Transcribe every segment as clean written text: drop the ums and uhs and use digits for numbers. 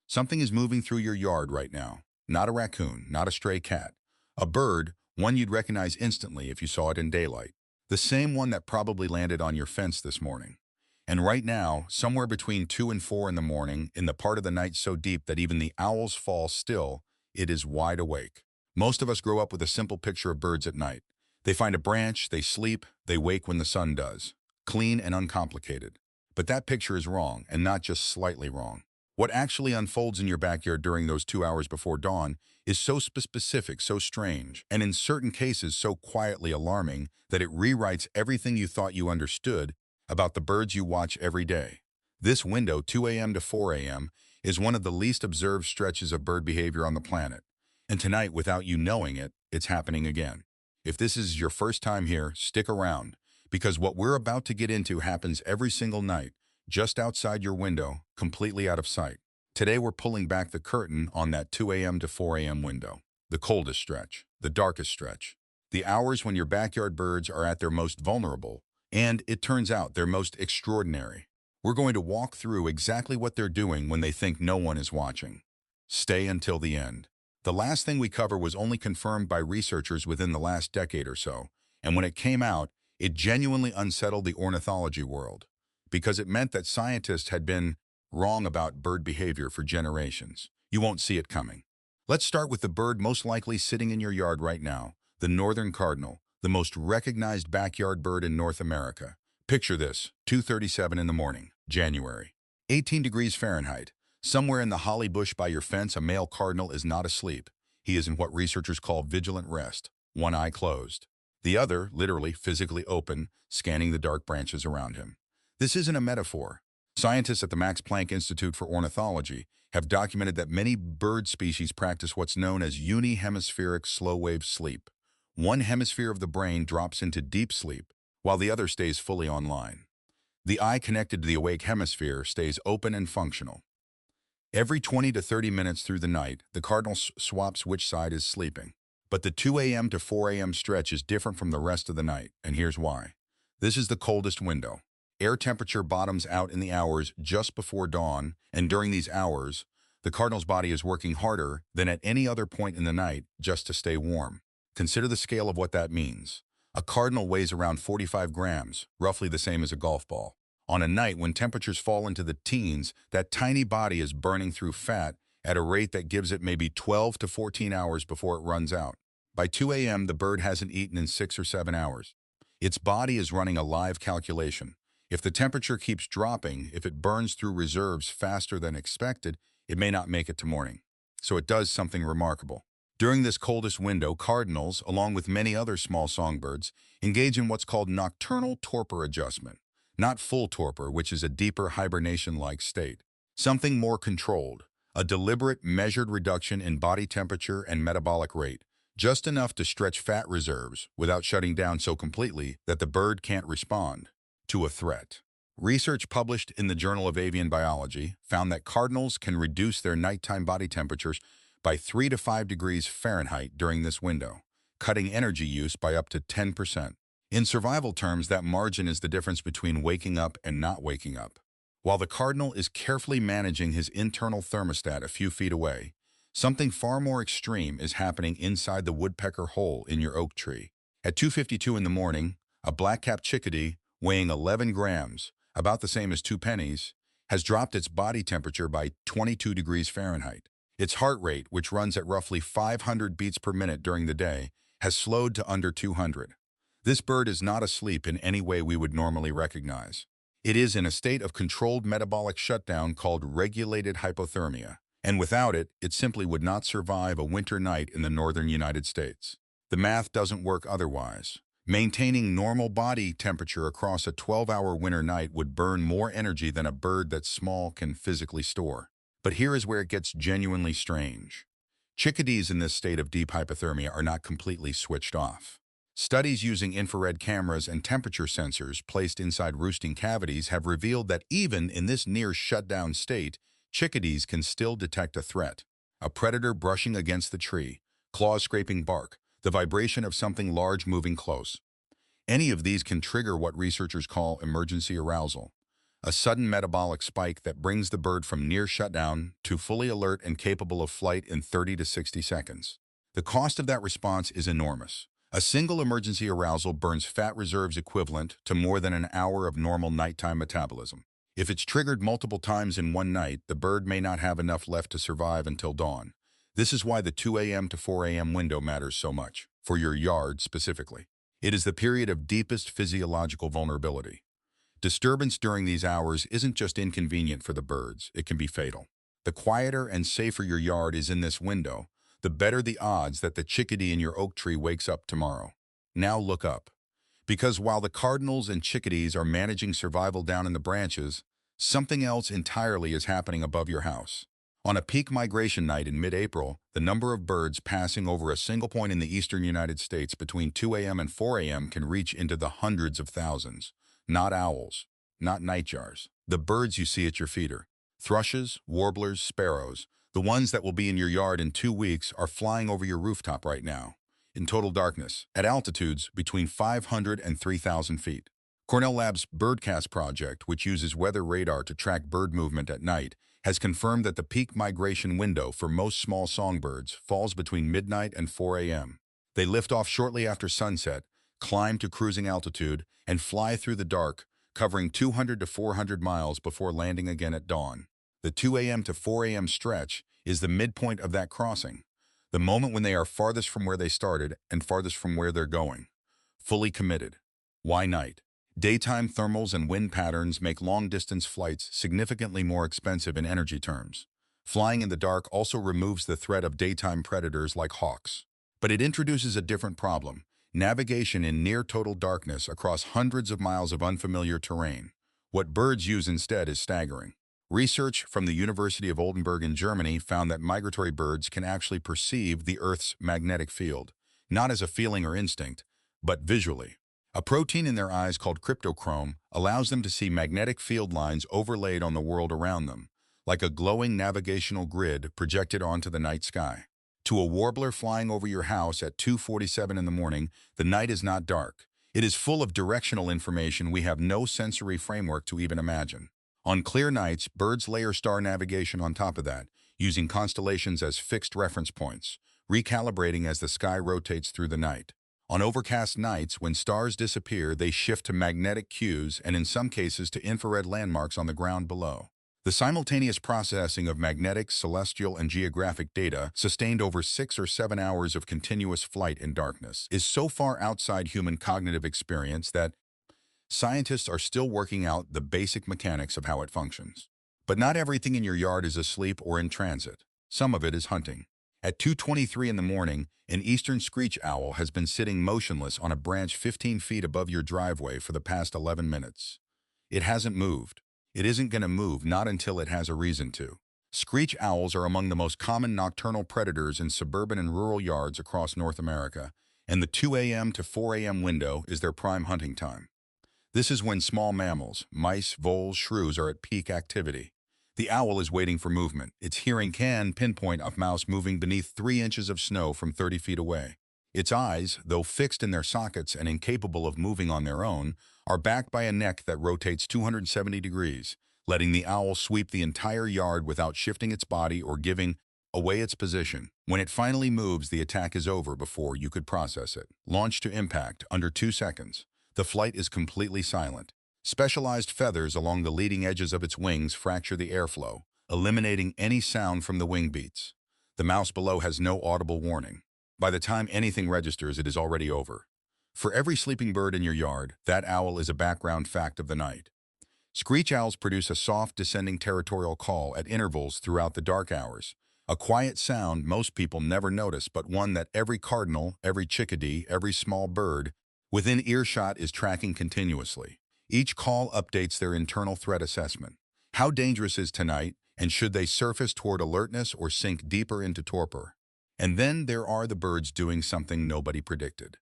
Something is moving through your yard right now. Not a raccoon, not a stray cat. A bird, one you'd recognize instantly if you saw it in daylight. The same one that probably landed on your fence this morning. And right now, somewhere between 2 and 4 in the morning, in the part of the night so deep that even the owls fall still, it is wide awake. Most of us grow up with a simple picture of birds at night. They find a branch, they sleep, they wake when the sun does. Clean and uncomplicated. But that picture is wrong, and not just slightly wrong. What actually unfolds in your backyard during those 2 hours before dawn is so specific, so strange, and in certain cases so quietly alarming that it rewrites everything you thought you understood about the birds you watch every day. This window, 2 a.m. to 4 a.m., is one of the least observed stretches of bird behavior on the planet. And tonight, without you knowing it, it's happening again. If this is your first time here, stick around, because what we're about to get into happens every single night, just outside your window, completely out of sight. Today we're pulling back the curtain on that 2 a.m. to 4 a.m. window. The coldest stretch, the darkest stretch. The hours when your backyard birds are at their most vulnerable, and it turns out they're most extraordinary. We're going to walk through exactly what they're doing when they think no one is watching. Stay until the end. The last thing we cover was only confirmed by researchers within the last decade or so, and when it came out, it genuinely unsettled the ornithology world, because it meant that scientists had been wrong about bird behavior for generations. You won't see it coming. Let's start with the bird most likely sitting in your yard right now, the northern cardinal, the most recognized backyard bird in North America. Picture this, 2:37 in the morning, January. 18 degrees Fahrenheit. Somewhere in the holly bush by your fence, a male cardinal is not asleep. He is in what researchers call vigilant rest, one eye closed. The other, literally, physically open, scanning the dark branches around him. This isn't a metaphor. Scientists at the Max Planck Institute for Ornithology have documented that many bird species practice what's known as unihemispheric slow-wave sleep. One hemisphere of the brain drops into deep sleep, while the other stays fully online. The eye connected to the awake hemisphere stays open and functional. Every 20 to 30 minutes through the night, the cardinal swaps which side is sleeping. But the 2 a.m. to 4 a.m. stretch is different from the rest of the night, and here's why. This is the coldest window. Air temperature bottoms out in the hours just before dawn, and during these hours, the cardinal's body is working harder than at any other point in the night just to stay warm. Consider the scale of what that means. A cardinal weighs around 45 grams, roughly the same as a golf ball. On a night when temperatures fall into the teens, that tiny body is burning through fat at a rate that gives it maybe 12 to 14 hours before it runs out. By 2 a.m., the bird hasn't eaten in 6 or 7 hours. Its body is running a live calculation. If the temperature keeps dropping, if it burns through reserves faster than expected, it may not make it to morning. So it does something remarkable. During this coldest window, cardinals, along with many other small songbirds, engage in what's called nocturnal torpor adjustment. Not full torpor, which is a deeper hibernation-like state. Something more controlled, a deliberate, measured reduction in body temperature and metabolic rate, just enough to stretch fat reserves without shutting down so completely that the bird can't respond to a threat. Research published in the Journal of Avian Biology found that cardinals can reduce their nighttime body temperatures by 3 to 5 degrees Fahrenheit during this window, cutting energy use by up to 10%. In survival terms, that margin is the difference between waking up and not waking up. While the cardinal is carefully managing his internal thermostat a few feet away, something far more extreme is happening inside the woodpecker hole in your oak tree. At 2:52 in the morning, a black-capped chickadee, weighing 11 grams, about the same as 2 pennies, has dropped its body temperature by 22 degrees Fahrenheit. Its heart rate, which runs at roughly 500 beats per minute during the day, has slowed to under 200. This bird is not asleep in any way we would normally recognize. It is in a state of controlled metabolic shutdown called regulated hypothermia, and without it, it simply would not survive a winter night in the northern United States. The math doesn't work otherwise. Maintaining normal body temperature across a 12-hour winter night would burn more energy than a bird that small can physically store. But here is where it gets genuinely strange. Chickadees in this state of deep hypothermia are not completely switched off. Studies using infrared cameras and temperature sensors placed inside roosting cavities have revealed that even in this near-shutdown state, chickadees can still detect a threat. A predator brushing against the tree, claws scraping bark, the vibration of something large moving close. Any of these can trigger what researchers call emergency arousal, a sudden metabolic spike that brings the bird from near shutdown to fully alert and capable of flight in 30 to 60 seconds. The cost of that response is enormous. A single emergency arousal burns fat reserves equivalent to more than an hour of normal nighttime metabolism. If it's triggered multiple times in one night, the bird may not have enough left to survive until dawn. This is why the 2 a.m. to 4 a.m. window matters so much, for your yard specifically. It is the period of deepest physiological vulnerability. Disturbance during these hours isn't just inconvenient for the birds, it can be fatal. The quieter and safer your yard is in this window, the better the odds that the chickadee in your oak tree wakes up tomorrow. Now look up. Because while the cardinals and chickadees are managing survival down in the branches, something else entirely is happening above your house. On a peak migration night in mid-April, the number of birds passing over a single point in the eastern United States between 2 a.m. and 4 a.m. can reach into the hundreds of thousands. Not owls, not nightjars. The birds you see at your feeder. Thrushes, warblers, sparrows, the ones that will be in your yard in 2 weeks are flying over your rooftop right now, in total darkness, at altitudes between 500 and 3,000 feet. Cornell Lab's Birdcast project, which uses weather radar to track bird movement at night, has confirmed that the peak migration window for most small songbirds falls between midnight and 4 a.m. They lift off shortly after sunset, climb to cruising altitude, and fly through the dark, covering 200 to 400 miles before landing again at dawn. The 2 a.m. to 4 a.m. stretch is the midpoint of that crossing, the moment when they are farthest from where they started and farthest from where they're going. Fully committed. Why night? Daytime thermals and wind patterns make long-distance flights significantly more expensive in energy terms. Flying in the dark also removes the threat of daytime predators like hawks. But it introduces a different problem: navigation in near-total darkness across hundreds of miles of unfamiliar terrain. What birds use instead is staggering. Research from the University of Oldenburg in Germany found that migratory birds can actually perceive the Earth's magnetic field, not as a feeling or instinct, but visually. A protein in their eyes called cryptochrome allows them to see magnetic field lines overlaid on the world around them, like a glowing navigational grid projected onto the night sky. To a warbler flying over your house at 2:47 in the morning, the night is not dark. It is full of directional information we have no sensory framework to even imagine. On clear nights, birds layer star navigation on top of that, using constellations as fixed reference points, recalibrating as the sky rotates through the night. On overcast nights, when stars disappear, they shift to magnetic cues and in some cases to infrared landmarks on the ground below. The simultaneous processing of magnetic, celestial, and geographic data, sustained over 6 or 7 hours of continuous flight in darkness, is so far outside human cognitive experience that scientists are still working out the basic mechanics of how it functions. But not everything in your yard is asleep or in transit. Some of it is hunting. At 2:23 in the morning, an eastern screech owl has been sitting motionless on a branch 15 feet above your driveway for the past 11 minutes. It hasn't moved. It isn't going to move, not until it has a reason to. Screech owls are among the most common nocturnal predators in suburban and rural yards across North America, and the 2 a.m. to 4 a.m. window is their prime hunting time. This is when small mammals, mice, voles, shrews are at peak activity. The owl is waiting for movement. Its hearing can pinpoint a mouse moving beneath 3 inches of snow from 30 feet away. Its eyes, though fixed in their sockets and incapable of moving on their own, are backed by a neck that rotates 270 degrees, letting the owl sweep the entire yard without shifting its body or giving away its position. When it finally moves, the attack is over before you could process it. Launch to impact, under 2 seconds. The flight is completely silent. Specialized feathers along the leading edges of its wings fracture the airflow, eliminating any sound from the wing beats. The mouse below has no audible warning. By the time anything registers, it is already over. For every sleeping bird in your yard, that owl is a background fact of the night. Screech owls produce a soft, descending territorial call at intervals throughout the dark hours. A quiet sound most people never notice, but one that every cardinal, every chickadee, every small bird within earshot is tracking continuously. Each call updates their internal threat assessment. How dangerous is tonight, and should they surface toward alertness or sink deeper into torpor? And then there are the birds doing something nobody predicted.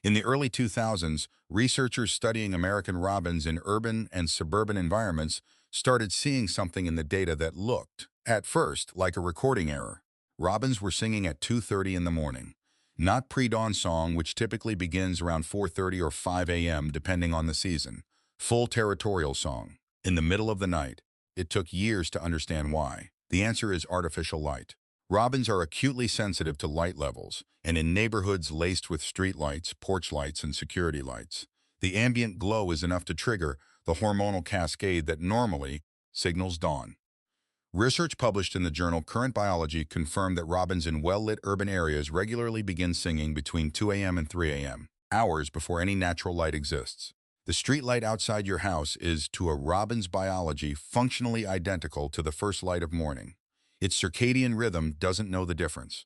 In the early 2000s, researchers studying American robins in urban and suburban environments started seeing something in the data that looked, at first, like a recording error. Robins were singing at 2:30 in the morning. Not pre-dawn song, which typically begins around 4:30 or 5 a.m. depending on the season. Full territorial song. In the middle of the night. It took years to understand why. The answer is artificial light. Robins are acutely sensitive to light levels, and in neighborhoods laced with street lights, porch lights, and security lights, the ambient glow is enough to trigger the hormonal cascade that normally signals dawn. Research published in the journal Current Biology confirmed that robins in well-lit urban areas regularly begin singing between 2 a.m. and 3 a.m., hours before any natural light exists. The street light outside your house is, to a robin's biology, functionally identical to the first light of morning. Its circadian rhythm doesn't know the difference.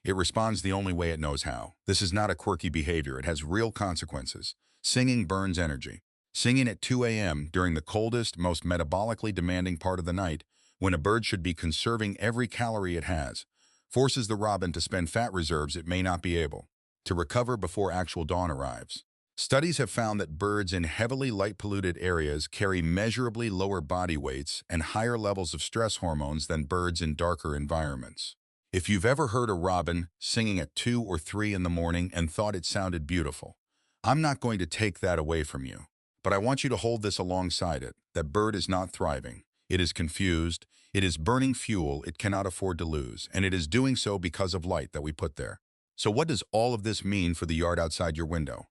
It responds the only way it knows how. This is not a quirky behavior. It has real consequences. Singing burns energy. Singing at 2 a.m. during the coldest, most metabolically demanding part of the night, when a bird should be conserving every calorie it has, forces the robin to spend fat reserves it may not be able to recover before actual dawn arrives. Studies have found that birds in heavily light-polluted areas carry measurably lower body weights and higher levels of stress hormones than birds in darker environments. If you've ever heard a robin singing at 2 or 3 in the morning and thought it sounded beautiful, I'm not going to take that away from you. But I want you to hold this alongside it. That bird is not thriving. It is confused. It is burning fuel it cannot afford to lose, and it is doing so because of light that we put there. So what does all of this mean for the yard outside your window?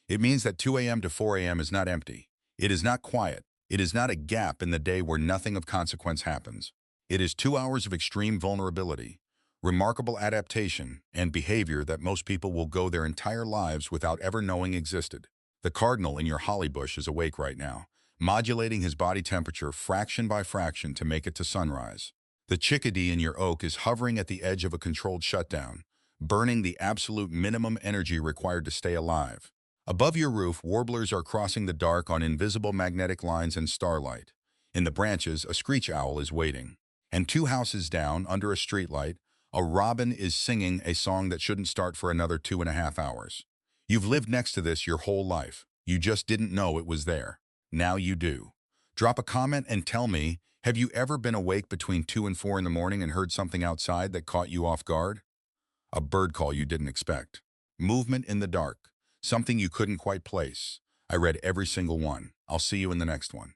It means that 2 a.m. to 4 a.m. is not empty. It is not quiet. It is not a gap in the day where nothing of consequence happens. It is 2 hours of extreme vulnerability, remarkable adaptation, and behavior that most people will go their entire lives without ever knowing existed. The cardinal in your holly bush is awake right now, modulating his body temperature fraction by fraction to make it to sunrise. The chickadee in your oak is hovering at the edge of a controlled shutdown, burning the absolute minimum energy required to stay alive. Above your roof, warblers are crossing the dark on invisible magnetic lines and starlight. In the branches, a screech owl is waiting. And 2 houses down, under a streetlight, a robin is singing a song that shouldn't start for another 2.5 hours. You've lived next to this your whole life. You just didn't know it was there. Now you do. Drop a comment and tell me, have you ever been awake between 2 and 4 in the morning and heard something outside that caught you off guard? A bird call you didn't expect. Movement in the dark. Something you couldn't quite place. I read every single one. I'll see you in the next one.